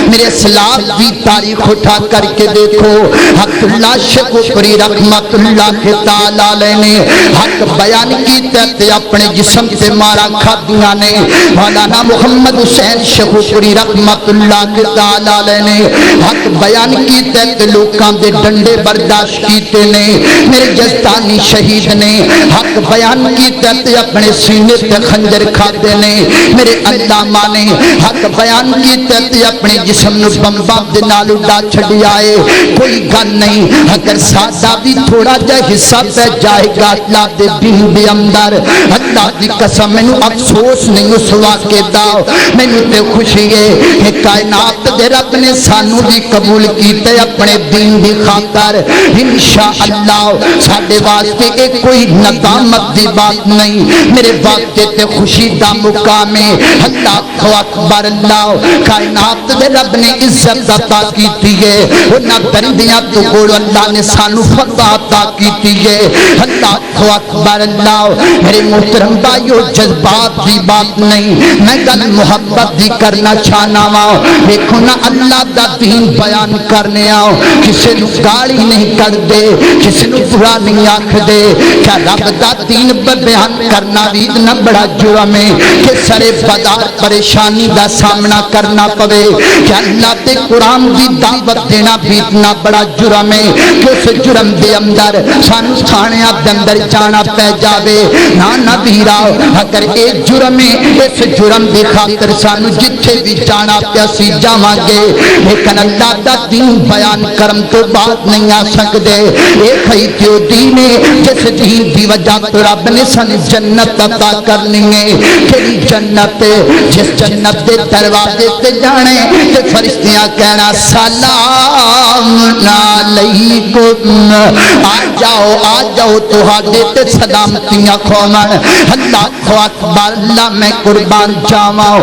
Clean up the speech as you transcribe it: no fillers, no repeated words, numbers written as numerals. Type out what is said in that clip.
میرے اسلاف کی تاریخ اٹھا کر کے دیکھو، حق اللہ شکوری رحمت اللہ تعالی نے حق بیان کیتا تے اپنے جسم سے مارا کھادیاں نے۔ مولانا محمد حسین شکوری رحمت اللہ تعالی نے حق بیان کیتا تے لوکاں دے ڈنڈے برداشت کیتے نے۔ میرے جزدانی شہید نے حق بیان کیتا تے اپنے سینے تے خنجر کھاتے نے۔ میرے علامہ نے حق بیان کیتا تے اپنے جسم نو بمباں دے نال اڑا چھڈیا ہے۔ کوئی گل نہیں، اگر ساڈا بھی تھوڑا جا حصہ پہ جائے گا اللہ دے دین دے اندر، اللہ دی قسم مینوں افسوس نہیں اس واقعے دا، مینوں تے خوشی ہے کہ کائنات دے رب نے سانو بھی قبول کیتے اپنے دین دی خاطر۔ انشاءاللہ ساڈے واسطے ایک کوئی ندامت دی بات نہیں، میرے واسطے تے خوشی دا مقام ہے۔ اللہ اکبر، اللہ کائنات دے رب نے عزت عطا کیتی ہے، انہاں درندیاں تو کول اللہ نے سانو فتح عطا کیتی ہے۔ اللہ اکبر، اللہ میرے محترم بھائیو، جذبات دی بات نہیں، میں گل محبت دی کرنا چاہنا وا۔ دیکھو نا اللہ دا دین بیان کرنے آؤ، کسی نو گالی نہیں کر دے، کسی نو برا نہیں آکھ دے۔ کیا رب دا دین بیان کرنا بھی اتنا بڑا جرم ہے کہ سرے بازار پریشانی دا سامنا کرنا پوے؟ کیا اللہ دے قرآن دی دعوت دینا بھی اتنا بڑا جرم ہے کہ اس جرم دے اندر سانو تھانیاں دے اندر جانا پہ جاوے؟ نہ ویرا، اگر اے جرم ہے اس جرم دی خاطر سانو جتھے بھی جانا پیا سی جاواں گے، لیکن اللہ دا دین بیان کرم تو بات نہیں آ سکدے۔ ایک ہی تو دین ہے جس دین دی وجہ تو رب نے سن جنت عطا کرنی ہے۔ کیڑی جنت؟ جس جنت دے دروازے تے جانے تے فرشتیاں کہنا سلام علیکم، آ جاؤ تہاڈے تے سلامتیاں کھومن۔ اللہ اکبر، اللہ میں قربان جاواں،